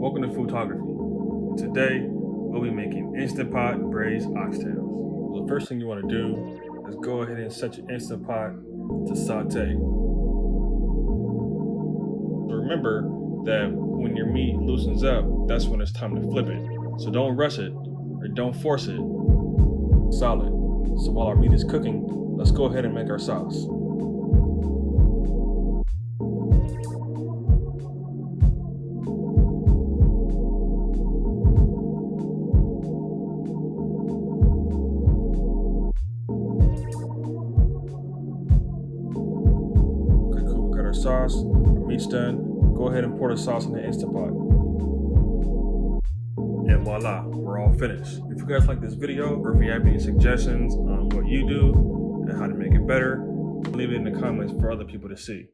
welcome to Foodtography. Today, we'll be making Instant Pot braised oxtails. The first thing you want to do is go ahead and set your Instant Pot to saute. So remember that when your meat loosens up, that's when it's time to flip it. So don't rush it or don't force it. Solid. So while our meat is cooking, let's go ahead and make our sauce. Sauce, our meat's done. Go ahead and pour the sauce in the Instant Pot. And voila, we're all finished. If you guys like this video, or if you have any suggestions on what you do and how to make it better, leave it in the comments for other people to see.